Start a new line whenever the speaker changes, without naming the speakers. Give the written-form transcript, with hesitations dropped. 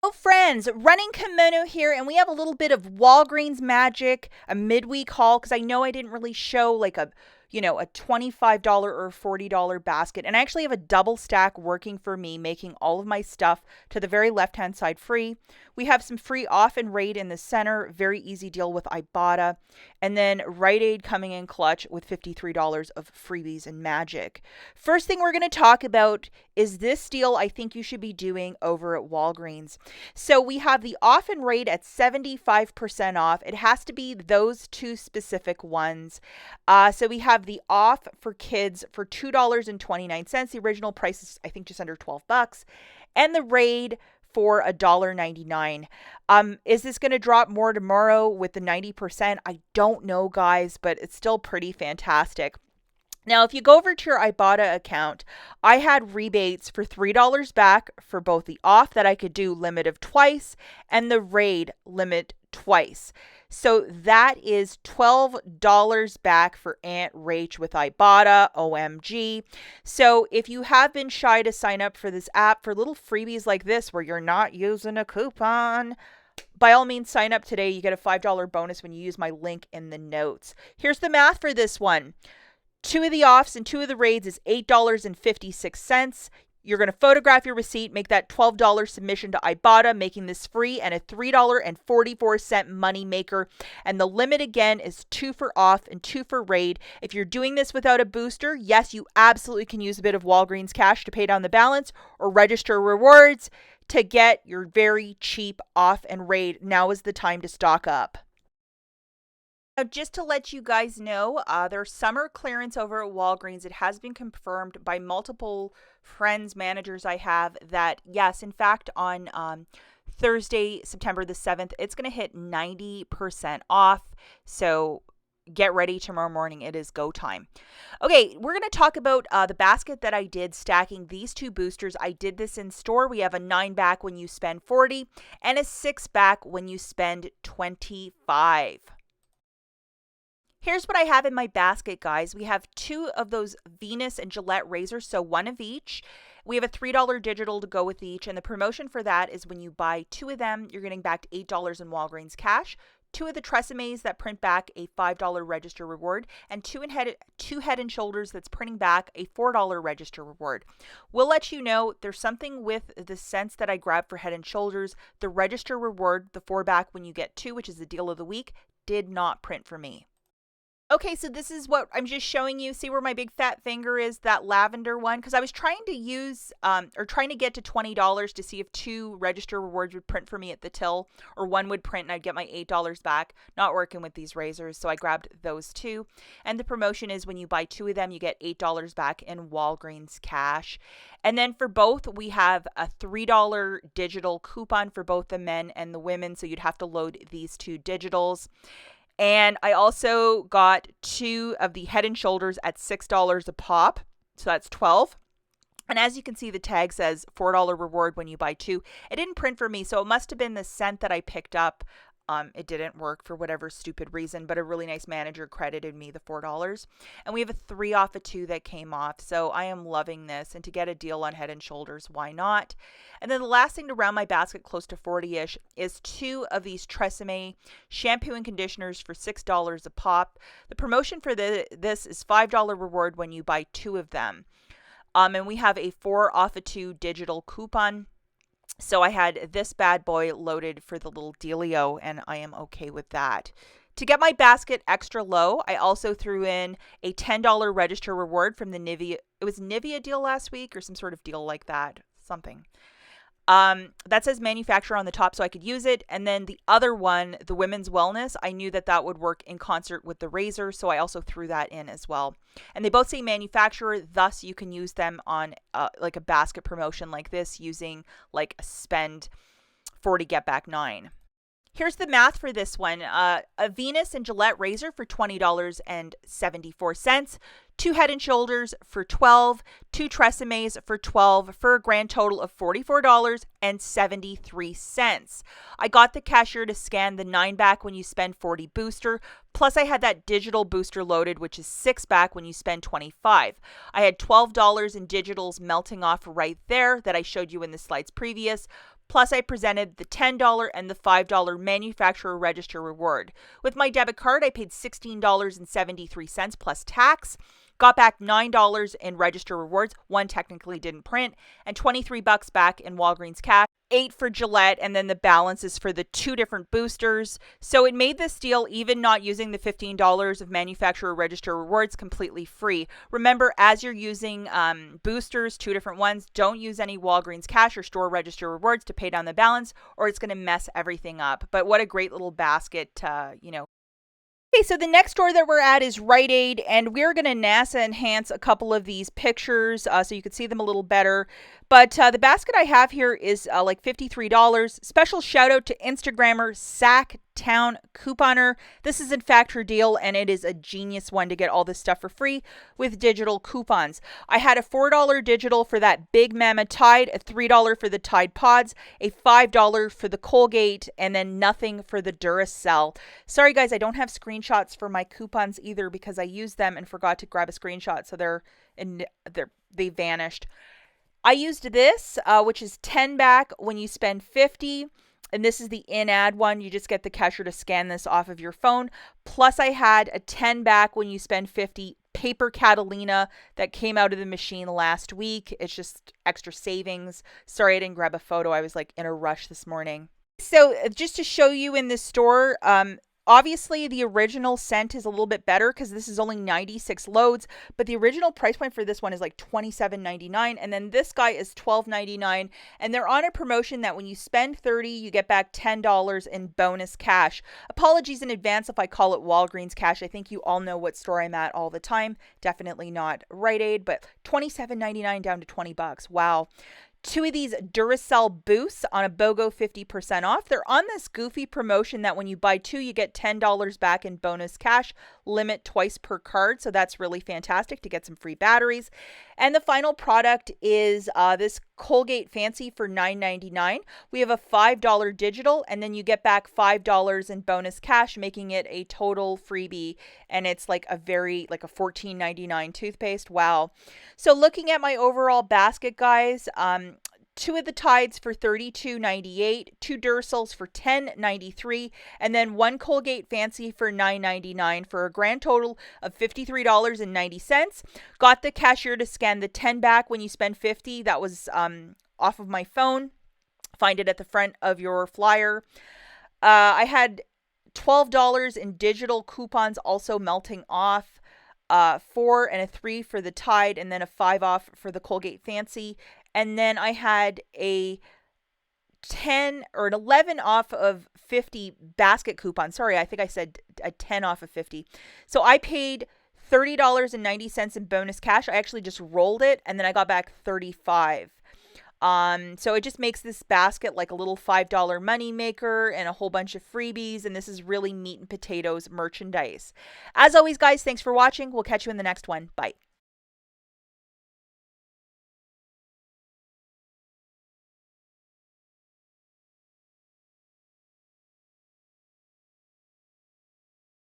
Oh, friends, running kimono here, and we have a little bit of Walgreens magic, a midweek haul, because I know I didn't really show like a $25 or $40 basket. And I actually have a double stack working for me, making all of my stuff to the very left hand side free. We have some free off and raid in the center, very easy deal with IBOTTA. And then Rite Aid coming in clutch with $53 of freebies and magic. First thing we're going to talk about is this deal I think you should be doing over at Walgreens. So we have the off and raid at 75% off. It has to be those two specific ones. So we have the off for kids for $2.29. The original price is, I think, just under $12. And the raid for $1.99. Is this going to drop more tomorrow with the 90%? I don't know, guys, but it's still pretty fantastic. Now, if you go over to your IBOTTA account, I had rebates for $3 back for both the off that I could do limit of twice and the raid limit twice. So that is $12 back for Aunt Rach with IBOTTA, OMG. So if you have been shy to sign up for this app for little freebies like this where you're not using a coupon, by all means, sign up today. You get a $5 bonus when you use my link in the notes. Here's the math for this one. 2 of the offs and 2 of the raids is $8.56. You're going to photograph your receipt, make that $12 submission to IBOTTA, making this free, and a $3.44 money maker. And the limit again is 2 for off and 2 for raid. If you're doing this without a booster, yes, you absolutely can use a bit of Walgreens cash to pay down the balance or register rewards to get your very cheap off and raid. Now is the time to stock up. Now, just to let you guys know, their summer clearance over at Walgreens, it has been confirmed by multiple friends, managers I have, that yes, in fact, on Thursday, September the 7th, it's going to hit 90% off. So get ready tomorrow morning. It is go time. Okay, we're going to talk about the basket that I did stacking these two boosters. I did this in store. We have a 9 back when you spend 40 and a 6 back when you spend 25. Here's what I have in my basket, guys. We have 2 of those Venus and Gillette razors, so 1 of each. We have a $3 digital to go with each, and the promotion for that is when you buy 2 of them, you're getting back $8 in Walgreens cash, 2 of the Tresemes that print back a $5 register reward, and 2 Head and Shoulders that's printing back a $4 register reward. We'll let you know there's something with the scents that I grabbed for Head and Shoulders. The register reward, the 4 back when you get 2, which is the deal of the week, did not print for me. Okay, so this is what I'm just showing you. See where my big fat finger is, that lavender one? Because I was trying to use, or trying to get to $20 to see if 2 register rewards would print for me at the till, or 1 would print and I'd get my $8 back. Not working with these razors, so I grabbed those 2. And the promotion is when you buy 2 of them, you get $8 back in Walgreens cash. And then for both, we have a $3 digital coupon for both the men and the women, so you'd have to load these 2 digitals. And I also got 2 of the Head and Shoulders at $6 a pop. So that's 12. And as you can see, the tag says $4 reward when you buy 2. It didn't print for me, so it must have been the scent that I picked up. It didn't work for whatever stupid reason, but a really nice manager credited me the $4. And we have a 3 off of 2 that came off. So I am loving this. And to get a deal on Head and Shoulders, why not? And then the last thing to round my basket close to 40-ish is 2 of these Tresemme shampoo and conditioners for $6 a pop. The promotion for this is $5 reward when you buy 2 of them. And we have a 4 off of 2 digital coupon. So I had this bad boy loaded for the little dealio, and I am okay with that. To get my basket extra low, I also threw in a $10 register reward from the Nivea. It was Nivea deal last week or some sort of deal like that, something. That says manufacturer on the top, so I could use it. And then the other one, the Women's Wellness, I knew that that would work in concert with the razor, so I also threw that in as well. And they both say manufacturer, thus you can use them on like a basket promotion like this using like a spend 40 get back 9. Here's the math for this one. A Venus and Gillette razor for $20.74. 2 Head and Shoulders for $12, 2 Tresemes for $12, for a grand total of $44.73. I got the cashier to scan the 9 back when you spend 40 booster, plus I had that digital booster loaded, which is 6 back when you spend 25. I had $12 in digitals melting off right there that I showed you in the slides previous, Plus, I presented the $10 and the $5 manufacturer register reward. With my debit card, I paid $16.73 plus tax. Got back $9 in register rewards. One technically didn't print, and $23 back in Walgreens cash. 8 for Gillette, and then the balance is for the 2 different boosters. So it made this deal, even not using the $15 of manufacturer register rewards, completely free. Remember, as you're using boosters, 2 different ones, don't use any Walgreens cash or store register rewards to pay down the balance, or it's going to mess everything up. But what a great little basket, Okay, so the next store that we're at is Rite Aid, and we're going to NASA enhance a couple of these pictures so you can see them a little better. But the basket I have here is like $53. Special shout out to Instagrammer Sacktown Couponer. This is in fact her deal, and it is a genius one to get all this stuff for free with digital coupons. I had a $4 digital for that Big Mama Tide, a $3 for the Tide Pods, a $5 for the Colgate, and then nothing for the Duracell. Sorry guys, I don't have screenshots for my coupons either because I used them and forgot to grab a screenshot, so they vanished. I used this, which is 10 back when you spend 50, and this is the in-ad one. You just get the cashier to scan this off of your phone. Plus, I had a 10 back when you spend 50 paper Catalina that came out of the machine last week. It's just extra savings. Sorry, I didn't grab a photo. I was like in a rush this morning. So just to show you in this store, obviously, the original scent is a little bit better because this is only 96 loads, but the original price point for this one is like $27.99, and then this guy is $12.99, and they're on a promotion that when you spend $30, you get back $10 in bonus cash. Apologies in advance if I call it Walgreens cash. I think you all know what store I'm at all the time. Definitely not Rite Aid, but $27.99 down to $20. Wow. 2 of these Duracell boosts on a BOGO 50% off. They're on this goofy promotion that when you buy 2, you get $10 back in bonus cash, limit twice per card. So that's really fantastic to get some free batteries. And the final product is this Colgate Fancy for $9.99. We have a $5 digital, and then you get back $5 in bonus cash, making it a total freebie. And it's like a $14.99 toothpaste. Wow. So looking at my overall basket, guys, 2 of the Tides for $32.98, 2 Duracells for $10.93, and then 1 Colgate Fancy for $9.99 for a grand total of $53.90. Got the cashier to scan the 10 back when you spend 50. That was off of my phone. Find it at the front of your flyer. I had $12 in digital coupons also melting off. 4 and a 3 for the Tide, and then a 5 off for the Colgate Fancy. And then I had a 10 or an 11 off of 50 basket coupon. Sorry, I think I said a 10 off of 50. So I paid $30.90 in bonus cash. I actually just rolled it, and then I got back $35. So it just makes this basket like a little $5 money maker and a whole bunch of freebies. And this is really meat and potatoes merchandise. As always, guys, thanks for watching. We'll catch you in the next one. Bye.